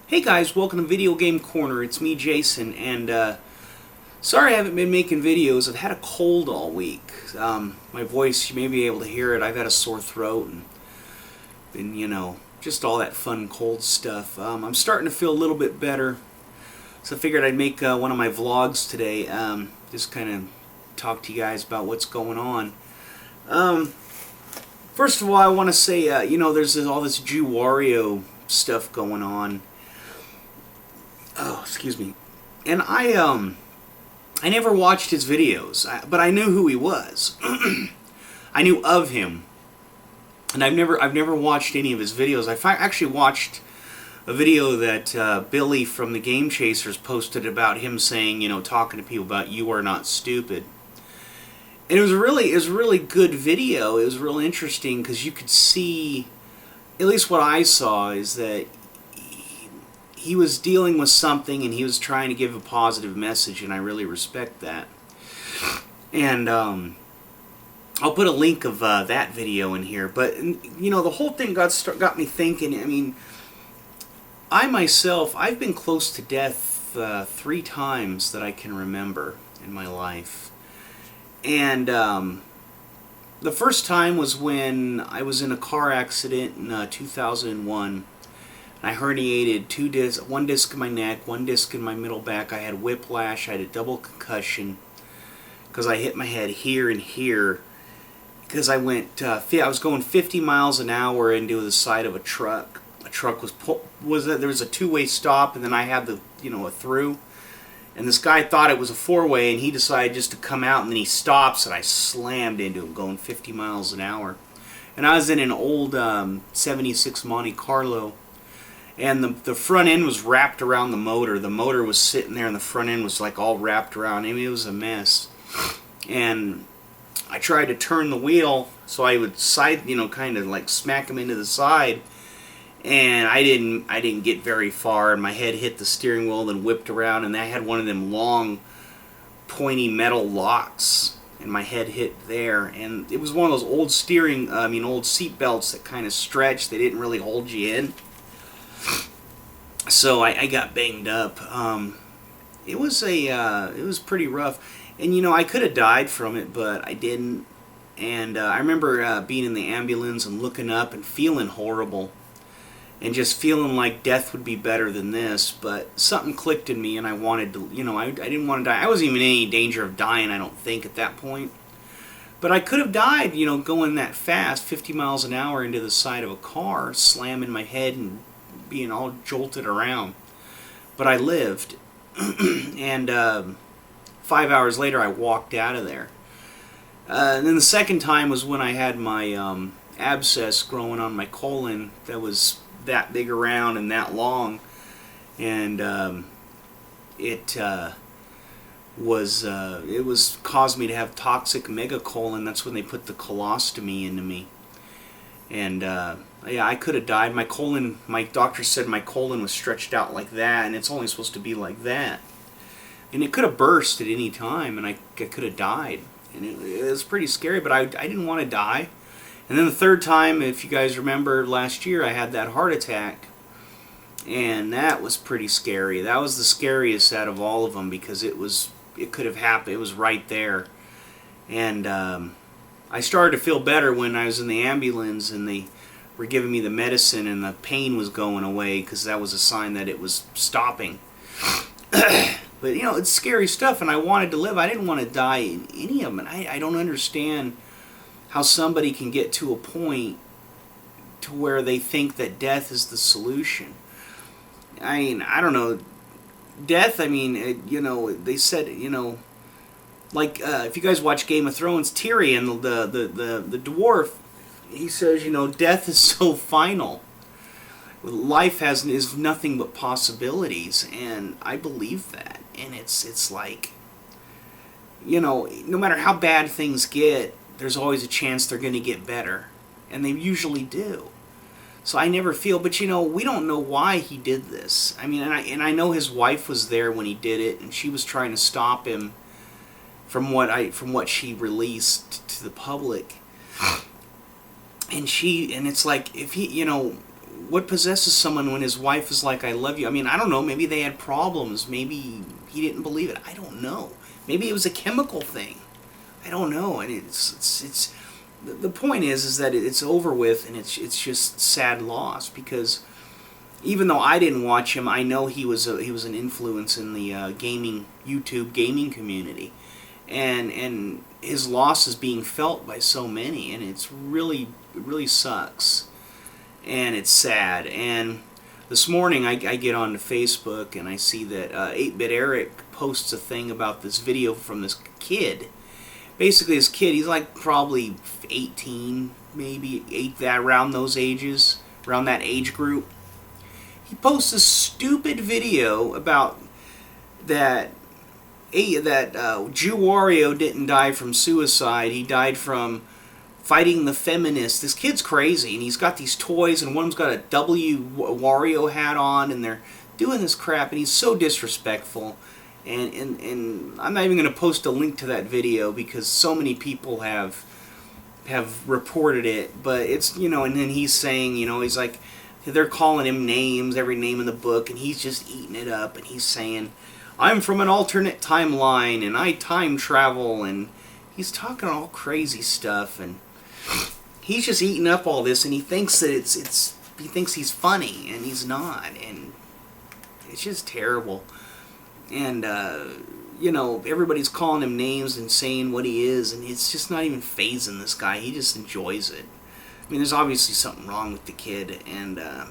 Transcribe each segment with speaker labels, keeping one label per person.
Speaker 1: Hey guys, welcome to Video Game Corner. It's me, Jason, and sorry I haven't been making videos. I've had a cold all week. My voice, you may be able to hear it. I've had a sore throat and been, just all that fun cold stuff. I'm starting to feel a little bit better, so I figured I'd make one of my vlogs today. Just kind of talk to you guys about what's going on. First of all, I want to say, there's all this Jew Wario stuff going on. Oh, excuse me. And I never watched his videos, but I knew who he was. I knew of him, and I've never watched any of his videos. I actually watched a video that Billy from the Game Chasers posted about him saying, talking to people about "you are not stupid." And it was a really good video. It was real interesting because you could see, at least what I saw, is that he was dealing with something and he was trying to give a positive message, and I really respect that. And I'll put a link of that video in here. But the whole thing got me thinking. I mean, I myself, I've been close to death 3 times that I can remember in my life. And the first time was when I was in a car accident in 2001. I herniated one disc in my neck, one disc in my middle back. I had whiplash. I had a double concussion because I hit my head here and here. Because I was going 50 miles an hour into the side of a truck. A truck there was a 2-way stop, and then I had a through. And this guy thought it was a 4-way, and he decided just to come out, and then he stops, and I slammed into him going 50 miles an hour. And I was in an old 76 Monte Carlo. And the front end was wrapped around the motor. The motor was sitting there, and the front end was like all wrapped around. I mean, it was a mess. And I tried to turn the wheel so I would kind of like smack him into the side. And I didn't get very far, and my head hit the steering wheel, then whipped around, and I had one of them long, pointy metal locks, and my head hit there. And it was one of those old old seat belts that kind of stretched. They didn't really hold you in. So I got banged up. It was pretty rough, and I could have died from it, but I didn't. And I remember being in the ambulance and looking up and feeling horrible, and just feeling like death would be better than this. But something clicked in me, and I wanted to. I didn't want to die. I wasn't even in any danger of dying, I don't think, at that point. But I could have died, going that fast, 50 miles an hour into the side of a car, slamming my head and being all jolted around. But I lived. And 5 hours later I walked out of there. And then the second time was when I had my abscess growing on my colon that was that big around and that long. And it caused me to have toxic megacolon. That's when they put the colostomy into me. And yeah, I could have died. My doctor said my colon was stretched out like that, and it's only supposed to be like that. And it could have burst at any time, and I could have died. And it was pretty scary, but I didn't want to die. And then the third time, if you guys remember last year, I had that heart attack. And that was pretty scary. That was the scariest out of all of them, because it could have happened. It was right there. And I started to feel better when I was in the ambulance and they were giving me the medicine and the pain was going away, because that was a sign that it was stopping. But it's scary stuff, and I wanted to live. I didn't want to die in any of them. And I don't understand how somebody can get to a point to where they think that death is the solution. I mean, I don't know. Death, they said, like, if you guys watch Game of Thrones, Tyrion, the dwarf, he says, death is so final. Life is nothing but possibilities, and I believe that. And it's like, no matter how bad things get, there's always a chance they're going to get better, and they usually do. So I never feel, but we don't know why he did this. I mean, and I know his wife was there when he did it, and she was trying to stop him from what she released to the public. And it's like, if he, what possesses someone when his wife is like, I love you? I mean, I don't know. Maybe they had problems. Maybe he didn't believe it. I don't know. Maybe it was a chemical thing. I don't know. And it's the point is that it's over with, and it's just sad loss, because even though I didn't watch him, I know he was an influence in the YouTube gaming community, and his loss is being felt by so many, and it really sucks, and it's sad. And this morning I get onto Facebook and I see that 8-Bit Eric posts a thing about this video from this kid. Basically, this kid, he's like probably 18, maybe around those ages, around that age group. He posts a stupid video about that Jew Wario didn't die from suicide. He died from fighting the feminists. This kid's crazy, and he's got these toys, and one of them's got a W Wario hat on, and they're doing this crap, and he's so disrespectful. And I'm not even going to post a link to that video because so many people have reported it. But it's, and then he's saying, he's like, they're calling him names, every name in the book, and he's just eating it up, and he's saying, I'm from an alternate timeline, and I time travel, and he's talking all crazy stuff, and he's just eating up all this, and he thinks that he thinks he's funny, and he's not, and it's just terrible. And, everybody's calling him names and saying what he is, and it's just not even fazing this guy. He just enjoys it. I mean, there's obviously something wrong with the kid, and I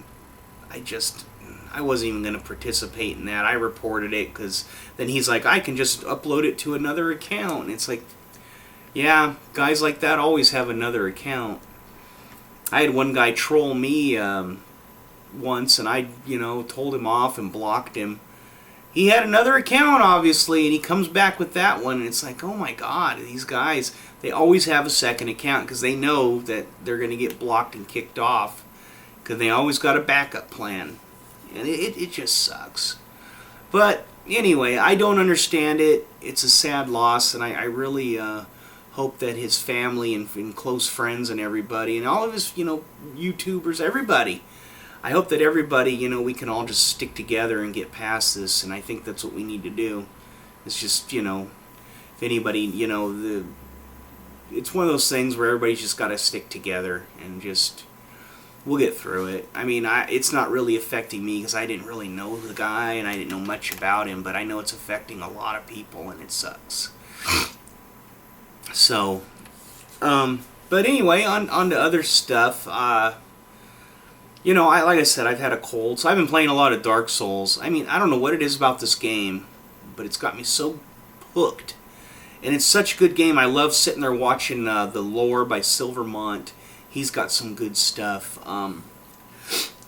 Speaker 1: wasn't even going to participate in that. I reported it because then he's like, I can just upload it to another account. And it's like, yeah, guys like that always have another account. I had one guy troll me once, and I, told him off and blocked him. He had another account, obviously, and he comes back with that one, and it's like, oh my God, these guys, they always have a second account because they know that they're going to get blocked and kicked off because they always got a backup plan, and it just sucks. But anyway, I don't understand it. It's a sad loss, and I really hope that his family and close friends and everybody, and all of his, YouTubers, everybody, I hope that everybody, we can all just stick together and get past this, and I think that's what we need to do. It's just, if anybody, it's one of those things where everybody's just got to stick together and just, we'll get through it. I mean, it's not really affecting me because I didn't really know the guy and I didn't know much about him, but I know it's affecting a lot of people, and it sucks. So, but anyway, on to other stuff. Like I said, I've had a cold, so I've been playing a lot of Dark Souls. I mean, I don't know what it is about this game, but it's got me so hooked. And it's such a good game. I love sitting there watching the lore by Silvermont. He's got some good stuff. And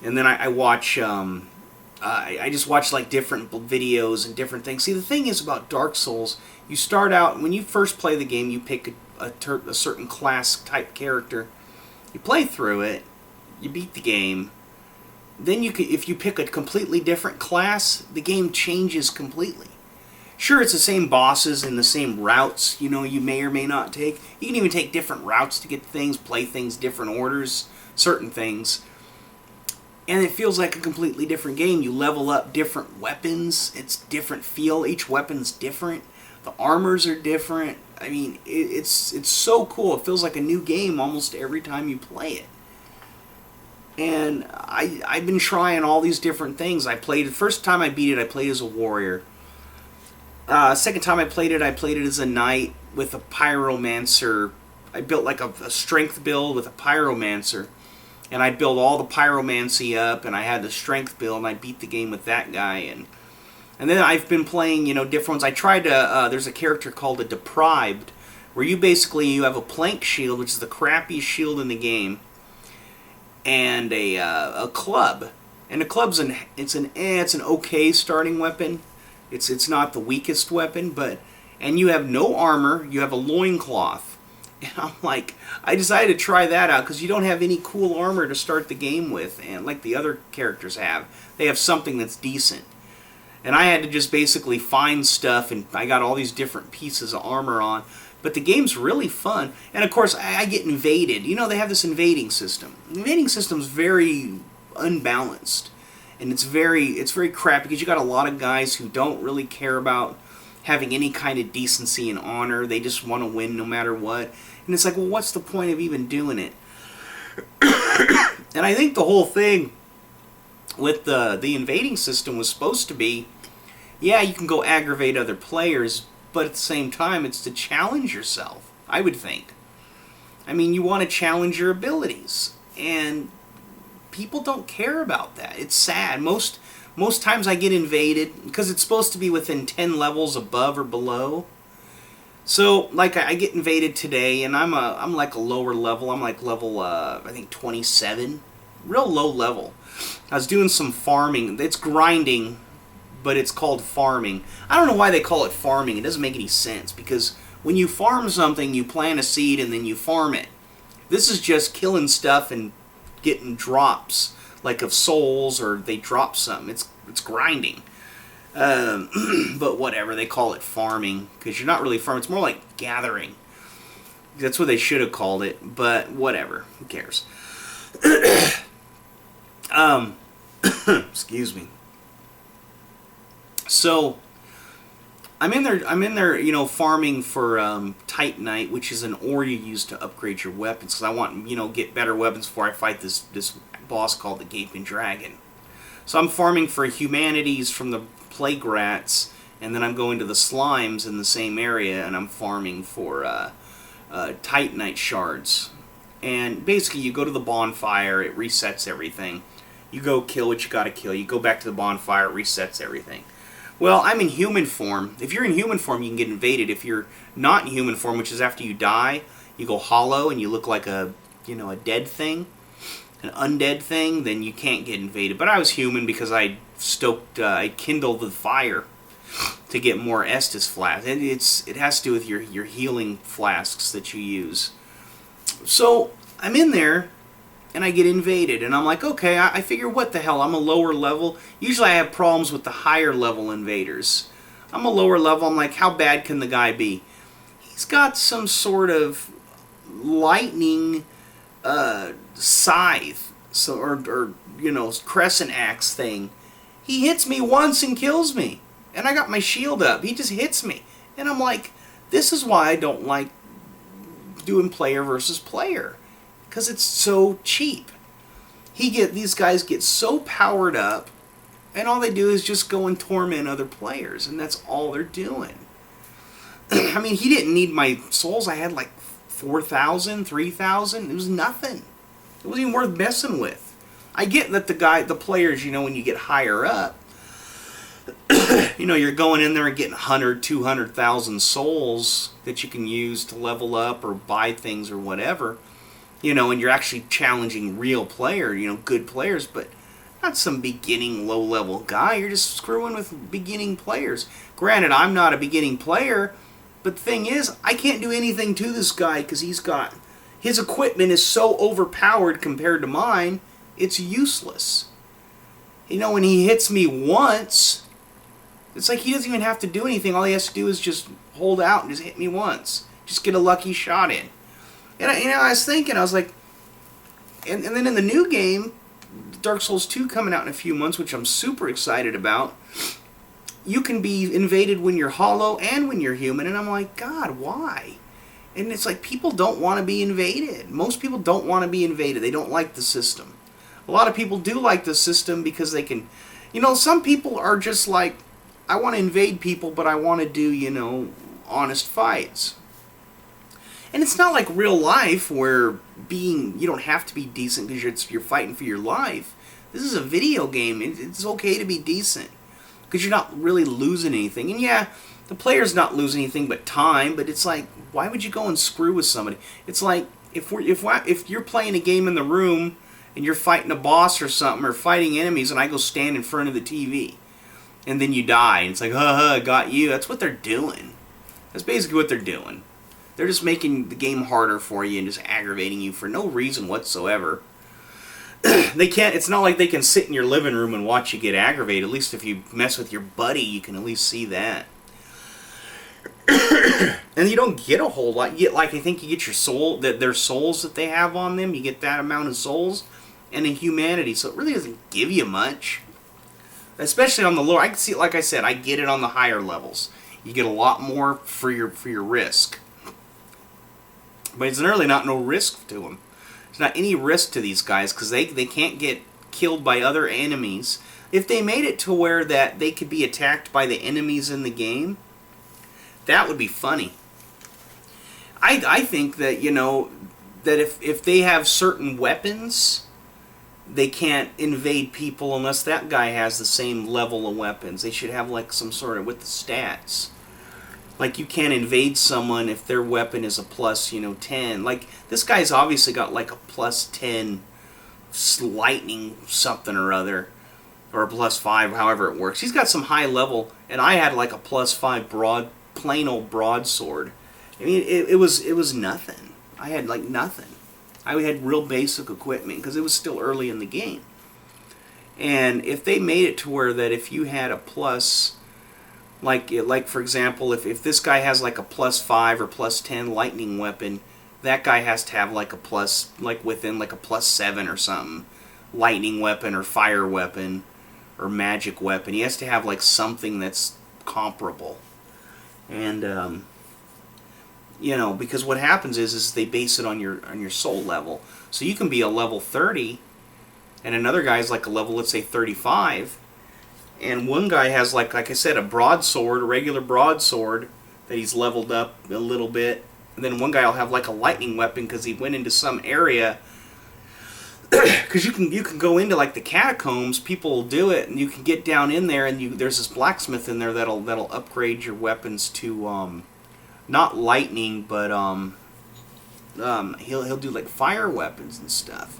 Speaker 1: then I watch, I just watch like different videos and different things. See, the thing is about Dark Souls, you start out, when you first play the game, you pick a certain class type character. You play through it. You beat the game. Then if you pick a completely different class, the game changes completely. Sure, it's the same bosses and the same routes, you may or may not take. You can even take different routes to get things, play things, different orders, certain things. And it feels like a completely different game. You level up different weapons. It's different feel. Each weapon's different. The armors are different. I mean, it's so cool. It feels like a new game almost every time you play it. And I've been trying all these different things. The first time I beat it, I played as a warrior. Second time I played it as a knight with a pyromancer. I built like a strength build with a pyromancer. And I built all the pyromancy up, and I had the strength build, and I beat the game with that guy. And then I've been playing, different ones. I tried there's a character called a Deprived, where you have a plank shield, which is the crappiest shield in the game, and a club. And the club's it's an okay starting weapon. It's not the weakest weapon, and you have no armor. You have a loincloth. And I'm like, I decided to try that out because you don't have any cool armor to start the game with, and like the other characters have. They have something that's decent. And I had to just basically find stuff, and I got all these different pieces of armor on. But the game's really fun. And of course, I get invaded. They have this invading system. The invading system's very unbalanced. And it's very crap because you got a lot of guys who don't really care about having any kind of decency and honor. They just want to win no matter what. And it's like, well, what's the point of even doing it? And I think the whole thing with the invading system was supposed to be, yeah, you can go aggravate other players, but at the same time, it's to challenge yourself, I would think. I mean, you want to challenge your abilities, and people don't care about that. It's sad. Most times I get invaded because it's supposed to be within 10 levels above or below. So, like, I get invaded today, and I'm like a lower level. I'm like level I think 27, real low level. I was doing some farming. It's grinding, but it's called farming. I don't know why they call it farming. It doesn't make any sense because when you farm something, you plant a seed and then you farm it. This is just killing stuff and getting drops, like of souls, or they drop something. It's grinding. But whatever, they call it farming because you're not really farming. It's more like gathering. That's what they should have called it, but whatever. Who cares? Excuse me. So I'm in there, farming for Titanite, which is an ore you use to upgrade your weapons. Because I want, get better weapons before I fight this boss called the Gaping Dragon. So I'm farming for humanities from the Plague Rats, and then I'm going to the slimes in the same area, and I'm farming for Titanite shards. And basically, you go to the bonfire, it resets everything. You go kill what you gotta kill. You go back to the bonfire, it resets everything. Well, I'm in human form. If you're in human form, you can get invaded. If you're not in human form, which is after you die, you go hollow and you look like a dead thing, an undead thing, then you can't get invaded. But I was human because I kindled the fire to get more Estus flasks. It has to do with your healing flasks that you use. So I'm in there, and I get invaded, and I'm like, okay, I figure, what the hell, I'm a lower level. Usually I have problems with the higher level invaders. I'm a lower level, I'm like, how bad can the guy be? He's got some sort of lightning scythe, or crescent axe thing. He hits me once and kills me, and I got my shield up. He just hits me, and I'm like, this is why I don't like doing player versus player, because it's so cheap. These guys get so powered up, and all they do is just go and torment other players, and that's all they're doing. I mean, he didn't need my souls. I had like 4,000, 3,000. It was nothing. It wasn't even worth messing with. I get that the players, when you get higher up, you're going in there and getting 100, 200,000 souls that you can use to level up or buy things or whatever, and you're actually challenging real player, good players, but not some beginning low-level guy. You're just screwing with beginning players. Granted, I'm not a beginning player, but the thing is, I can't do anything to this guy because his equipment is so overpowered compared to mine, it's useless. When he hits me once, it's like he doesn't even have to do anything. All he has to do is just hold out and just hit me once. Just get a lucky shot in. And I was thinking, I was like, and then in the new game, Dark Souls 2 coming out in a few months, which I'm super excited about, you can be invaded when you're hollow and when you're human. And I'm like, God, why? And it's like, people don't want to be invaded. Most people don't want to be invaded. They don't like the system. A lot of people do like the system because they can, some people are just like, I want to invade people, but I want to do, honest fights. And it's not like real life where you don't have to be decent because you're fighting for your life. This is a video game. It's okay to be decent because you're not really losing anything. And yeah, the player's not losing anything but time, but it's like, why would you go and screw with somebody? It's like, if you're playing a game in the room and you're fighting a boss or something, or fighting enemies, and I go stand in front of the TV, and then you die, and it's like, I got you. That's what they're doing. That's basically what they're doing. They're just making the game harder for you and just aggravating you for no reason whatsoever. It's not like they can sit in your living room and watch you get aggravated. At least if you mess with your buddy, you can at least see that. And you don't get a whole lot. You get, I think you get your soul, their souls that they have on them. You get that amount of souls. and a humanity, so it really doesn't give you much. Especially on the lower, I can see, like I said, I get it on the higher levels. You get a lot more for your risk. But it's really not no risk to them. There's not any risk to these guys because they can't get killed by other enemies. If they made it to where that they could be attacked by the enemies in the game, that would be funny. I think that, you know, that if they have certain weapons, they can't invade people unless that guy has the same level of weapons. They should have like some sort of, with the stats. Like, you can't invade someone if their weapon is a plus, 10. Like, this guy's obviously got like a plus 10 lightning something or other. Or a plus 5, however it works. He's got some high level, and I had like a plus 5 plain old broadsword. I mean, it was nothing. I had like nothing. I had real basic equipment because it was still early in the game. And if they made it to where that if you had a plus, like for example, if this guy has like a plus 5 or plus 10 lightning weapon, that guy has to have like a plus, like within like a plus 7 or something, lightning weapon or fire weapon or magic weapon. He has to have like something that's comparable. And because what happens is they base it on your soul level. So you can be a level 30 and another guy's like a level, let's say 35, and one guy has like I said, a broadsword, a regular broadsword that he's leveled up a little bit, and then one guy will have like a lightning weapon because he went into some area. Because you can go into like the catacombs, people will do it, and you can get down in there, and there's this blacksmith in there that'll upgrade your weapons to not lightning, but he'll do like fire weapons and stuff,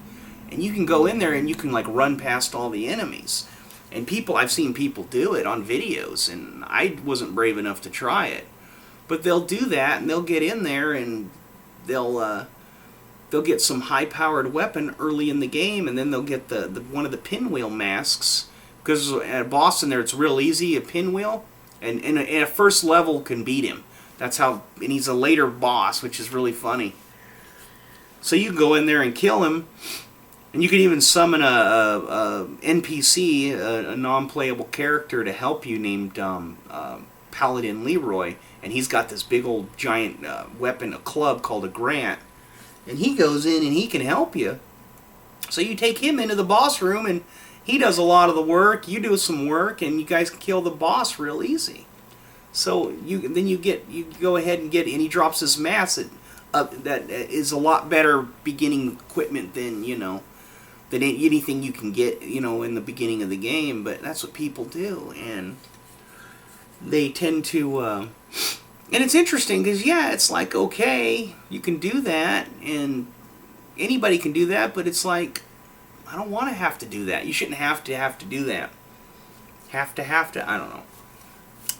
Speaker 1: and you can go in there and you can like run past all the enemies, and I've seen people do it on videos, and I wasn't brave enough to try it, but they'll do that, and they'll get in there and they'll get some high-powered weapon early in the game, and then they'll get the one of the pinwheel masks, because at a boss in there it's real easy, a pinwheel, and in a first level can beat him. That's how, and he's a later boss, which is really funny. So you can go in there and kill him, and you can even summon a NPC, a non-playable character, to help you named Paladin Leroy, and he's got this big old giant weapon, a club called a Grant. And he goes in and he can help you. So you take him into the boss room and he does a lot of the work, you do some work, and you guys can kill the boss real easy. So you go ahead and and he drops his mask that is a lot better beginning equipment than anything you can get in the beginning of the game. But that's what people do, and they tend to. And it's interesting because, it's like, okay, you can do that, and anybody can do that, but it's like, I don't want to have to do that. You shouldn't have to do that. Have to, I don't know.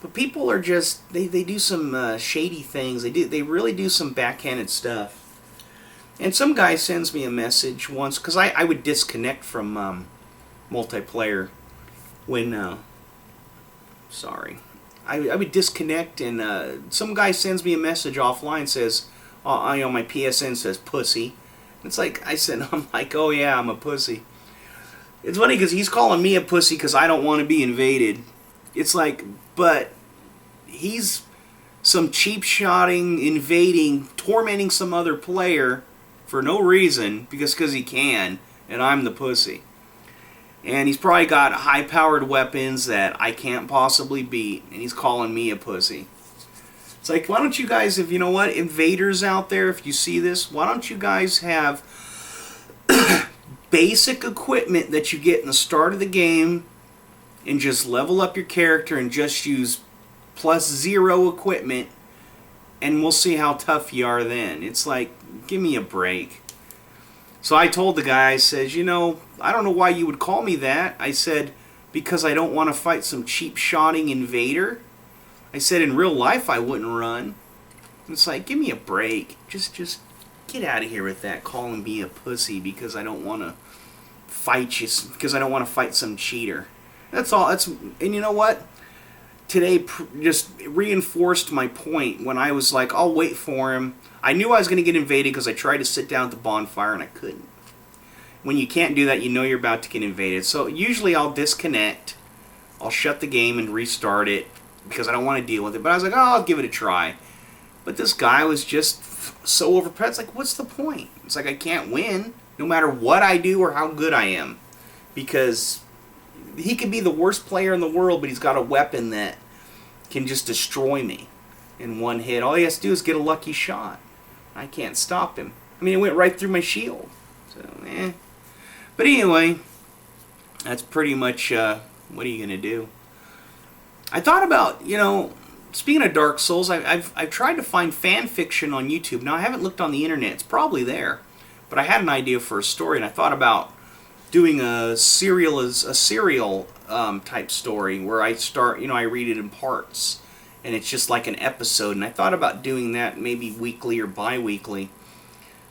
Speaker 1: But people are just, they do some shady things. They really do some backhanded stuff. And some guy sends me a message once, because I would disconnect from multiplayer when, sorry. I would disconnect, and some guy sends me a message offline, says, my PSN says pussy. It's like, I'm like, oh yeah, I'm a pussy. It's funny because he's calling me a pussy because I don't want to be invaded. It's like, but he's some cheap-shotting, invading, tormenting some other player for no reason, because he can, and I'm the pussy. And he's probably got high-powered weapons that I can't possibly beat, and he's calling me a pussy. It's like, why don't you guys, if you know what, invaders out there, if you see this, why don't you guys have basic equipment that you get in the start of the game, and just level up your character and just use +0 equipment, and we'll see how tough you are then. It's like, give me a break. So I told the guy, I says, I don't know why you would call me that. I said, because I don't want to fight some cheap-shotting invader. I said, in real life I wouldn't run. It's like, give me a break. Just get out of here with that, calling me a pussy because I don't want to fight you, because I don't want to fight some cheater. That's all. And you know what? Today just reinforced my point when I was like, I'll wait for him. I knew I was going to get invaded because I tried to sit down at the bonfire and I couldn't. When you can't do that, you know you're about to get invaded. So usually I'll disconnect, I'll shut the game and restart it because I don't want to deal with it. But I was like, oh, I'll give it a try. But this guy was just so overpowered. It's like, what's the point? It's like I can't win no matter what I do or how good I am. Because he could be the worst player in the world, but he's got a weapon that can just destroy me in one hit. All he has to do is get a lucky shot. I can't stop him. I mean, it went right through my shield. So, But anyway, that's pretty much what are you going to do? I thought about, speaking of Dark Souls, I've tried to find fan fiction on YouTube. Now, I haven't looked on the internet. It's probably there. But I had an idea for a story, and I thought about doing a serial type story where I start, I read it in parts, and it's just like an episode. And I thought about doing that maybe weekly or bi-weekly.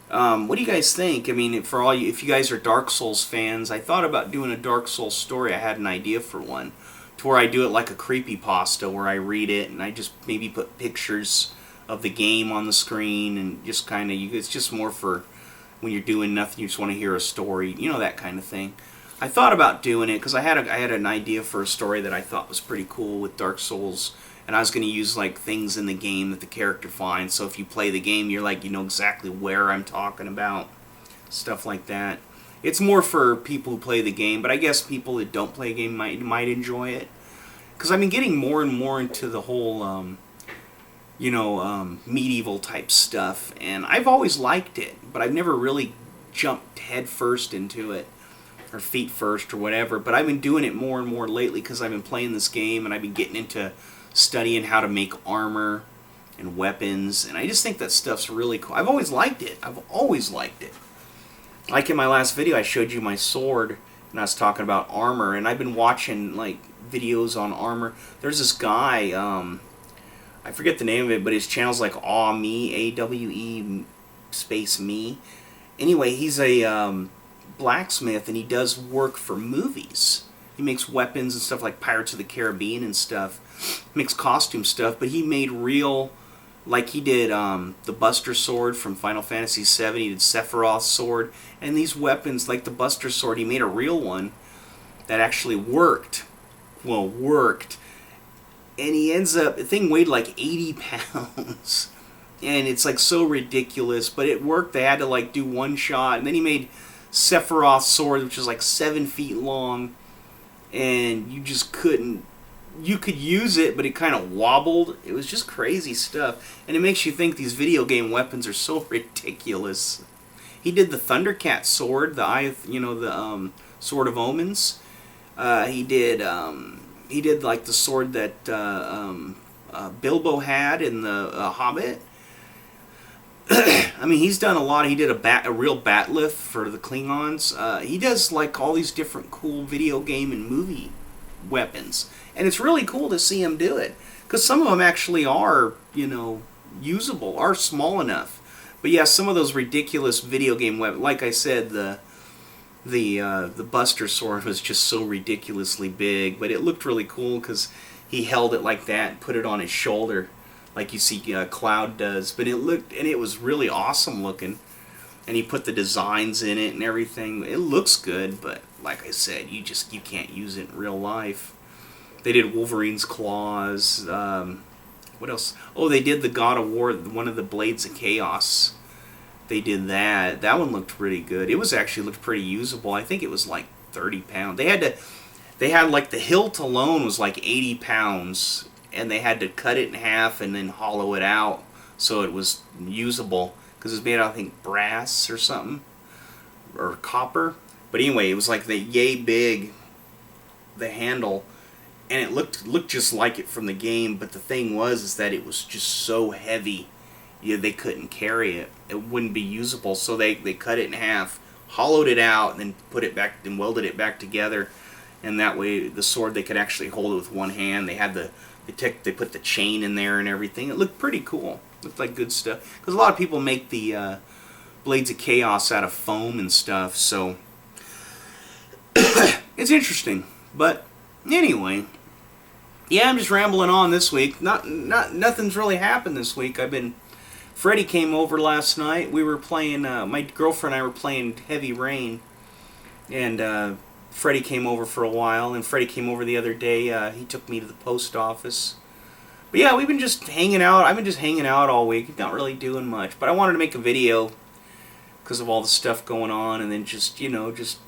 Speaker 1: What do you guys think? I mean, if you guys are Dark Souls fans, I thought about doing a Dark Souls story. I had an idea for one, to where I do it like a creepypasta, where I read it and I just maybe put pictures of the game on the screen and just kind of, it's just more for when you're doing nothing, you just want to hear a story, that kind of thing. I thought about doing it because I had an idea for a story that I thought was pretty cool with Dark Souls, and I was going to use like things in the game that the character finds. So if you play the game, you're like, you know exactly where I'm talking about, stuff like that. It's more for people who play the game, but I guess people that don't play a game might enjoy it. Because I've been getting more and more into the whole, medieval type stuff, and I've always liked it, but I've never really jumped head first into it, or feet first, or whatever. But I've been doing it more and more lately because I've been playing this game, and I've been getting into studying how to make armor and weapons, and I just think that stuff's really cool. I've always liked it. Like in my last video, I showed you my sword, and I was talking about armor, and I've been watching like videos on armor. There's this guy, I forget the name of it, but his channel's like AWE, A-W-E space me. Anyway, he's a blacksmith, and he does work for movies. He makes weapons and stuff like Pirates of the Caribbean and stuff. Makes costume stuff, but he made real, like he did the Buster Sword from Final Fantasy VII. He did Sephiroth's sword. And these weapons, like the Buster Sword, he made a real one that actually worked. And he ends up, the thing weighed like 80 pounds. And it's like so ridiculous, but it worked. They had to like do one shot. And then he made Sephiroth's sword, which is like 7 feet long. And you just couldn't, you could use it, but it kind of wobbled. It was just crazy stuff. And it makes you think these video game weapons are so ridiculous. He did the Thundercat sword, the Sword of Omens. He did like the sword that Bilbo had in the Hobbit. I mean, he's done a lot. He did a real batleth for the Klingons. He does like all these different cool video game and movie weapons, and it's really cool to see him do it because some of them actually are, usable, are small enough. But yeah, some of those ridiculous video game weapons, like I said, the Buster Sword was just so ridiculously big, but it looked really cool because he held it like that and put it on his shoulder, like you see Cloud does. But it was really awesome looking, and he put the designs in it and everything. It looks good, but like I said, you can't use it in real life. They did Wolverine's claws. What else? Oh, they did the God of War, one of the Blades of Chaos. They did that. That one looked pretty good. It was actually looked pretty usable. I think it was like 30 pounds. They had like the hilt alone was like 80 pounds, and they had to cut it in half and then hollow it out so it was usable because it was made out of, I think, brass or something, or copper. But anyway, it was like the yay big, the handle, and it looked just like it from the game. But the thing was that it was just so heavy, they couldn't carry it. It wouldn't be usable, so they cut it in half, hollowed it out, and then put it back and welded it back together. And that way, the sword, they could actually hold it with one hand. They had they put the chain in there and everything. It looked pretty cool. Looked like good stuff. Because a lot of people make the Blades of Chaos out of foam and stuff, so it's interesting. But anyway, yeah, I'm just rambling on this week. Nothing's really happened this week. Freddie came over last night. We were playing, my girlfriend and I were playing Heavy Rain. and Freddie came over for a while, and Freddie came over the other day. He took me to the post office. But yeah, we've been just hanging out. I've been just hanging out all week, not really doing much. But I wanted to make a video because of all the stuff going on, and then just, you know, just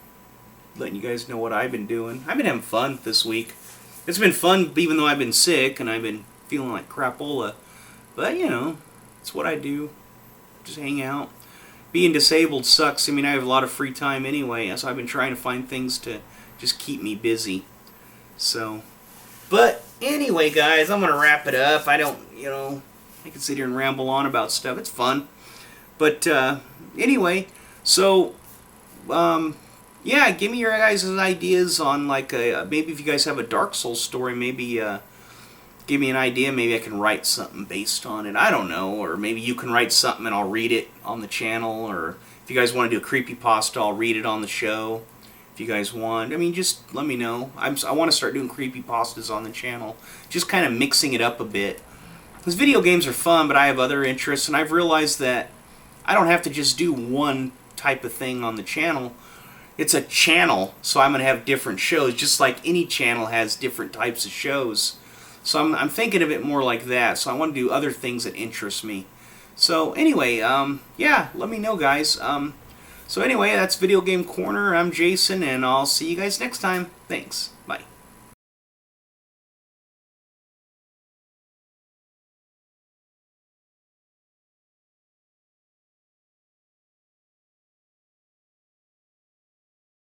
Speaker 1: letting you guys know what I've been doing. I've been having fun this week. It's been fun even though I've been sick and I've been feeling like crapola. But, you know, it's what I do. Just hang out. Being disabled sucks. I mean, I have a lot of free time anyway, so I've been trying to find things to just keep me busy. So, but anyway, guys, I'm going to wrap it up. I don't, you know, I can sit here and ramble on about stuff. It's fun. But anyway, so, yeah, give me your guys' ideas on, like, maybe if you guys have a Dark Souls story, maybe give me an idea. Maybe I can write something based on it. I don't know. Or maybe you can write something and I'll read it on the channel. Or if you guys want to do a creepypasta, I'll read it on the show. If you guys want. I mean, just let me know. I want to start doing creepypastas on the channel. Just kind of mixing it up a bit. Because video games are fun, but I have other interests. And I've realized that I don't have to just do one type of thing on the channel. It's a channel, so I'm going to have different shows. Just like any channel has different types of shows. So I'm thinking of it more like that. So I want to do other things that interest me. So anyway, yeah, let me know, guys. So anyway, that's Video Game Corner. I'm Jason, and I'll see you guys next time. Thanks.